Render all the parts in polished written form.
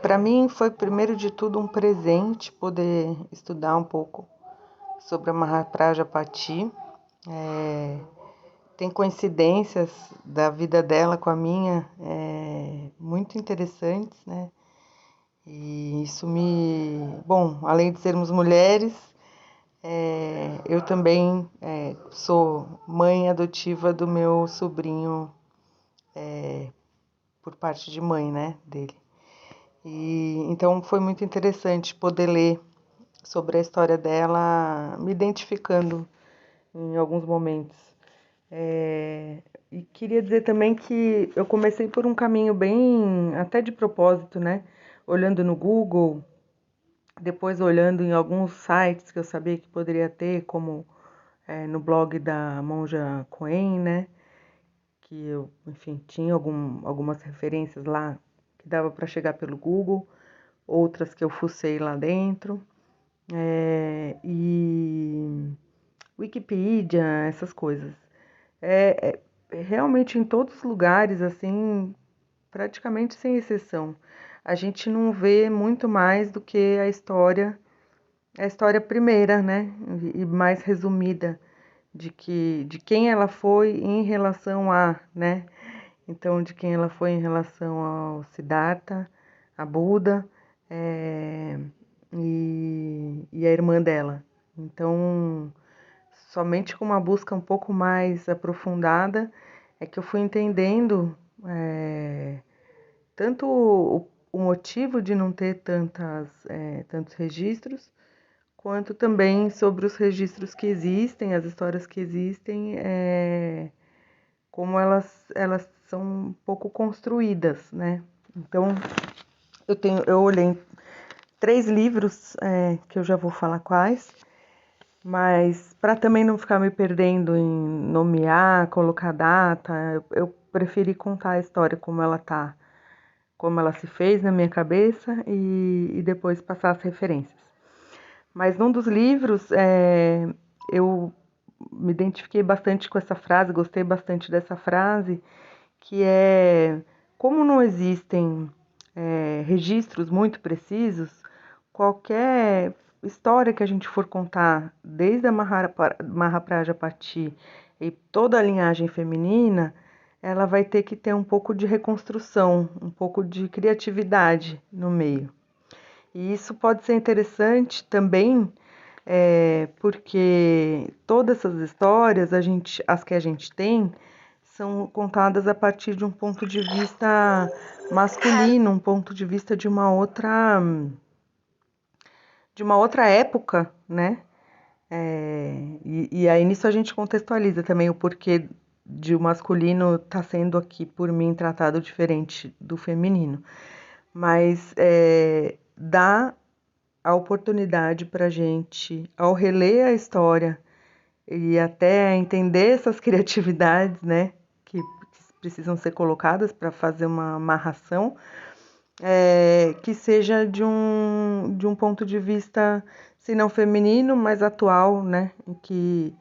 Para mim foi primeiro de tudo um presente poder estudar um pouco sobre a Maharajapati. É, Tem coincidências da vida dela com a minha muito interessantes, né? E isso bom, além de sermos mulheres, eu também sou mãe adotiva do meu sobrinho por parte de mãe, né, dele. E então foi muito interessante poder ler sobre a história dela, me identificando em alguns momentos. E queria dizer também que eu comecei por um caminho bem, até de propósito, né? Olhando no Google, depois olhando em alguns sites que eu sabia que poderia ter, como no blog da Monja Coen, né? Que eu, enfim, tinha algumas referências lá que dava para chegar pelo Google, outras que eu fucei lá dentro. E Wikipedia, essas coisas. Realmente em todos os lugares, assim, praticamente sem exceção, a gente não vê muito mais do que a história primeira, né? E mais resumida de quem ela foi em relação a, né? Então, de quem ela foi em relação ao Siddhartha, a Buda, e a irmã dela. Então, somente com uma busca um pouco mais aprofundada é que eu fui entendendo tanto o motivo de não ter tantos registros, quanto também sobre os registros que existem, as histórias que existem, como elas são um pouco construídas, né? Então, eu olhei em 3 livros, que eu já vou falar quais, mas para também não ficar me perdendo em nomear, colocar data, eu preferi contar a história como ela tá, como ela se fez na minha cabeça e depois passar as referências. Mas num dos livros, eu me identifiquei bastante com essa frase, gostei bastante dessa frase, que é: como não existem registros muito precisos, qualquer história que a gente for contar, desde a Mahaprajapati e toda a linhagem feminina, ela vai ter que ter um pouco de reconstrução, um pouco de criatividade no meio. E isso pode ser interessante também, porque todas essas histórias, as que a gente tem, são contadas a partir de um ponto de vista masculino, um ponto de vista de uma outra época, né? E aí nisso a gente contextualiza também o porquê de o masculino estar sendo aqui por mim tratado diferente do feminino. Mas dá a oportunidade para a gente, ao reler a história e até entender essas criatividades, né, que precisam ser colocadas para fazer uma amarração, que seja de um ponto de vista, se não feminino, mas atual, né, em que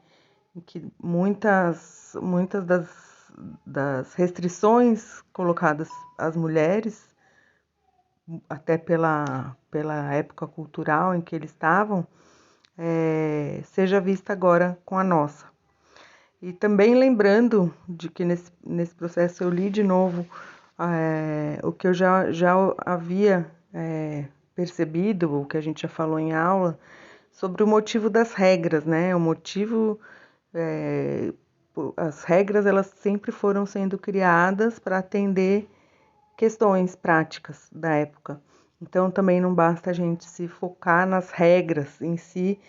muitas das restrições colocadas às mulheres, até pela época cultural em que eles estavam, seja vista agora com a nossa. E também lembrando de que nesse processo eu li de novo o que eu já havia percebido, o que a gente já falou em aula, sobre o motivo das regras, né? O motivo, as regras elas sempre foram sendo criadas para atender questões práticas da época. Então também não basta a gente se focar nas regras em si,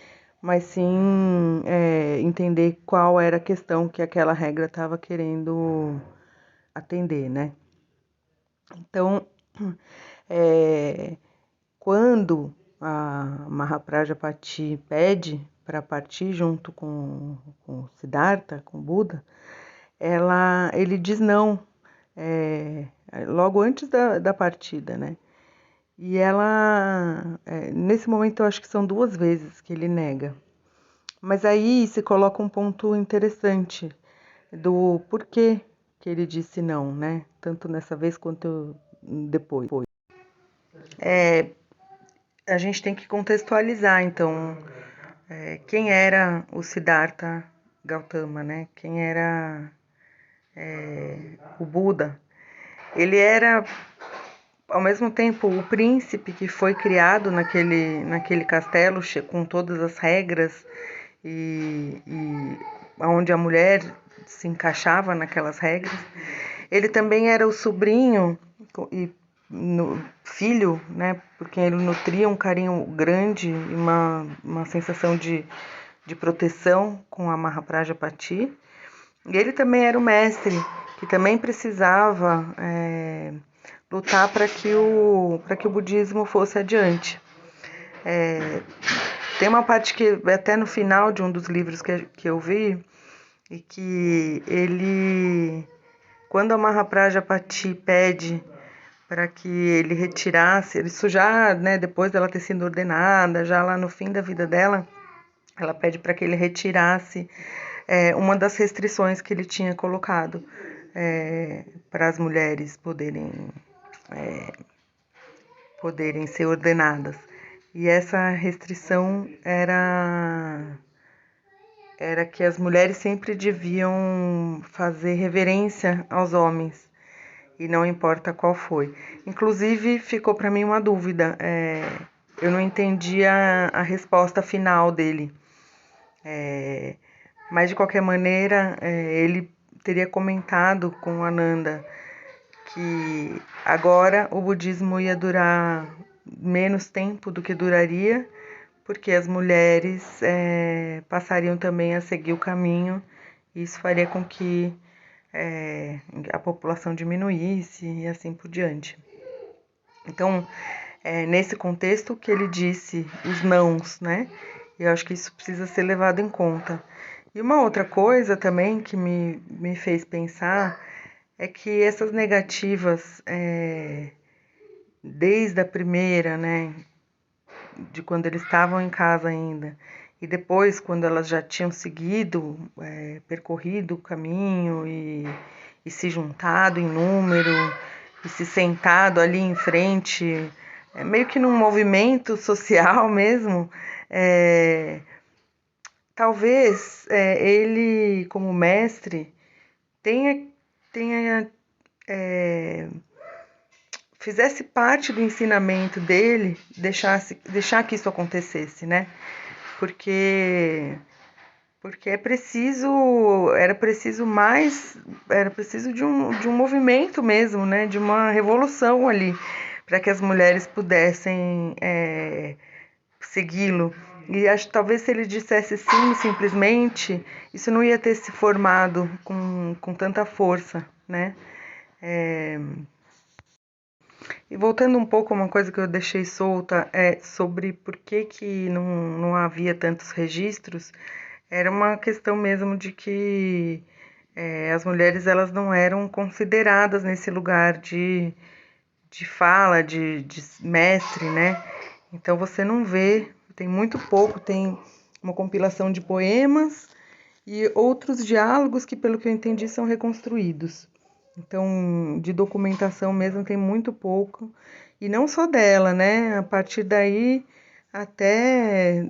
mas sim entender qual era a questão que aquela regra estava querendo atender, né? Então, quando a Mahaprajapati pede para partir junto com Siddhartha, com Buda, ele diz não, logo antes da partida, né? E nesse momento eu acho que são 2 vezes que ele nega. Mas aí se coloca um ponto interessante do porquê que ele disse não, né? Tanto nessa vez quanto depois. A gente tem que contextualizar, então, quem era o Siddhartha Gautama, né? Quem era o Buda? Ele era, ao mesmo tempo, o príncipe que foi criado naquele castelo com todas as regras e onde a mulher se encaixava naquelas regras. Ele também era o sobrinho e filho, né, porque ele nutria um carinho grande e uma sensação de proteção com a Mahaprajapati. E ele também era o mestre, que também precisava lutar para que o budismo fosse adiante. Tem uma parte que até no final de um dos livros que eu vi, e que ele, quando a Mahaprajapati pede para que ele retirasse, isso já, né, depois dela ter sido ordenada, já lá no fim da vida dela, ela pede para que ele retirasse uma das restrições que ele tinha colocado para as mulheres poderem ser ordenadas. E essa restrição era que as mulheres sempre deviam fazer reverência aos homens, e não importa qual foi. Inclusive, ficou para mim uma dúvida, eu não entendi a resposta final dele, mas de qualquer maneira, ele teria comentado com Ananda que agora o budismo ia durar menos tempo do que duraria, porque as mulheres passariam também a seguir o caminho, e isso faria com que a população diminuísse e assim por diante. Então, nesse contexto que ele disse os nãos, né? Eu acho que isso precisa ser levado em conta. E uma outra coisa também que me fez pensar é que essas negativas, desde a primeira, né, de quando eles estavam em casa ainda, e depois quando elas já tinham seguido, percorrido o caminho e se juntado em número e se sentado ali em frente, meio que num movimento social mesmo, talvez ele, como mestre, tenha fizesse parte do ensinamento dele, deixar que isso acontecesse, né? Porque era preciso de um movimento mesmo, né? De uma revolução ali, para que as mulheres pudessem segui-lo. E acho que talvez se ele dissesse sim, simplesmente, isso não ia ter se formado com tanta força, né? E voltando um pouco a uma coisa que eu deixei solta, sobre por que não havia tantos registros, era uma questão mesmo de que as mulheres elas não eram consideradas nesse lugar de fala, de mestre, né? Então você não vê, tem muito pouco, tem uma compilação de poemas e outros diálogos que, pelo que eu entendi, são reconstruídos. Então, de documentação mesmo tem muito pouco, e não só dela, né? A partir daí, até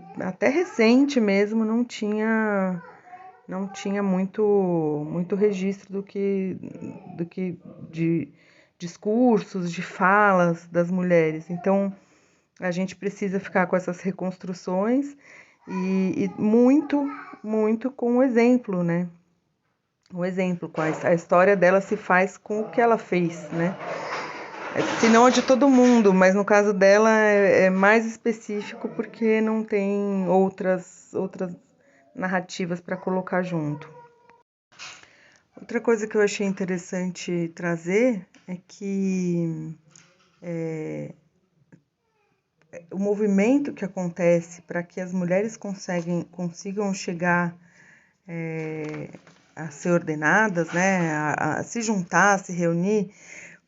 recente mesmo, não tinha muito registro do que de discursos, de falas das mulheres. Então, a gente precisa ficar com essas reconstruções e muito com o exemplo, né? O exemplo, a história dela se faz com o que ela fez, né? Se não a de todo mundo, mas no caso dela é mais específico porque não tem outras narrativas para colocar junto. Outra coisa que eu achei interessante trazer é que o movimento que acontece para que as mulheres consigam chegar a ser ordenadas, né, a se juntar, a se reunir,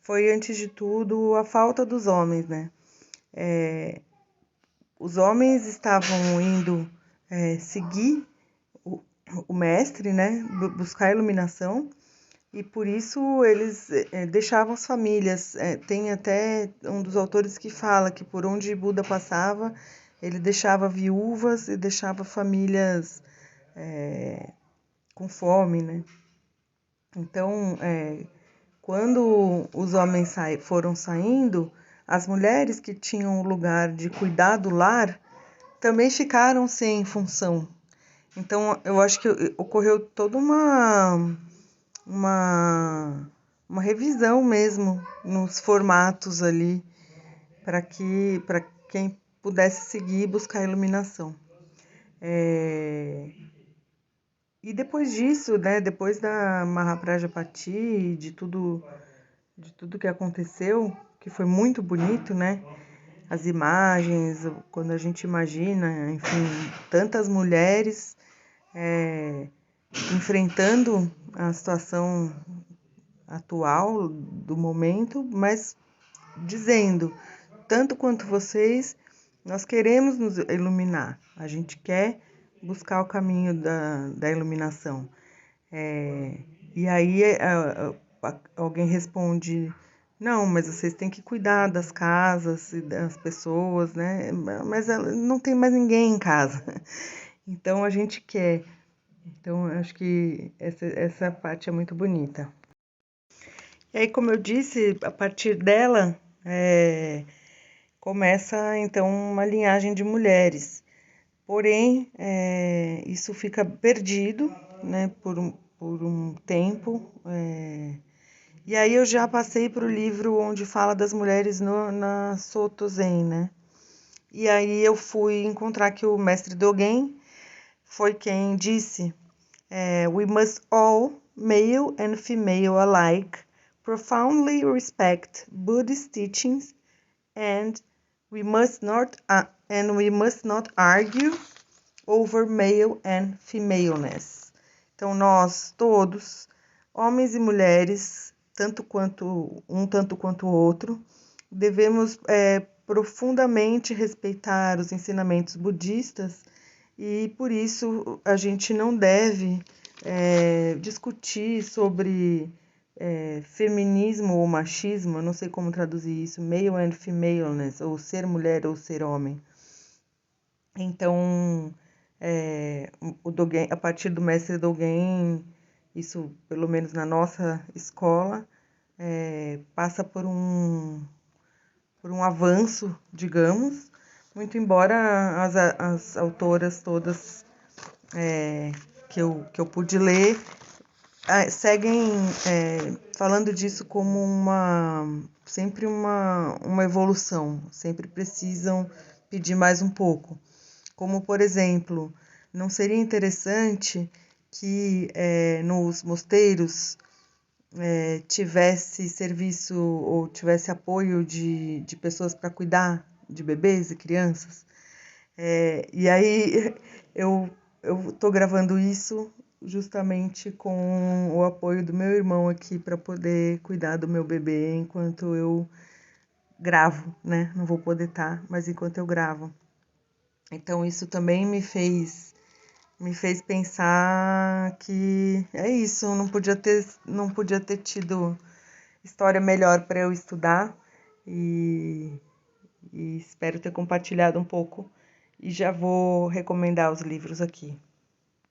foi antes de tudo a falta dos homens, né? Os homens estavam indo seguir o mestre, né, buscar a iluminação, e por isso eles deixavam as famílias. Tem até um dos autores que fala que por onde Buda passava, ele deixava viúvas e deixava famílias com fome, né? Então, quando os homens foram saindo, as mulheres que tinham o lugar de cuidar do lar também ficaram sem função. Então, eu acho que ocorreu toda uma, uma revisão mesmo nos formatos ali, para quem pudesse seguir e buscar iluminação. E depois disso, né, depois da Mahaprajapati, de tudo que aconteceu, que foi muito bonito, né? As imagens, quando a gente imagina, enfim, tantas mulheres enfrentando a situação atual do momento, mas dizendo, tanto quanto vocês, nós queremos nos iluminar, a gente quer buscar o caminho da iluminação. E aí alguém responde, não, mas vocês têm que cuidar das casas e das pessoas, né? Mas não tem mais ninguém em casa. Então a gente quer. Então eu acho que essa parte é muito bonita. E aí, como eu disse, a partir dela começa então uma linhagem de mulheres. Porém, isso fica perdido, né, por um tempo. E aí eu já passei para o livro onde fala das mulheres na Soto Zen, né? E aí eu fui encontrar que o mestre Dogen foi quem disse: We must all, male and female alike, profoundly respect Buddhist teachings and we must not argue over male and femaleness. Então nós todos, homens e mulheres, tanto quanto o outro, devemos profundamente respeitar os ensinamentos budistas e por isso a gente não deve discutir sobre feminismo ou machismo, eu não sei como traduzir isso, male and femaleness, ou ser mulher ou ser homem. Então, o Dogen, a partir do mestre Dogen, isso pelo menos na nossa escola, passa por um avanço, digamos, muito embora as autoras todas que eu pude ler seguem falando disso como sempre uma evolução, sempre precisam pedir mais um pouco. Como, por exemplo, não seria interessante que nos mosteiros tivesse serviço ou tivesse apoio de pessoas para cuidar de bebês e crianças? E aí eu estou gravando isso justamente com o apoio do meu irmão aqui para poder cuidar do meu bebê enquanto eu gravo, né? Não vou poder estar, mas enquanto eu gravo. Então isso também me fez pensar que é isso, não podia ter tido história melhor para eu estudar e espero ter compartilhado um pouco e já vou recomendar os livros aqui.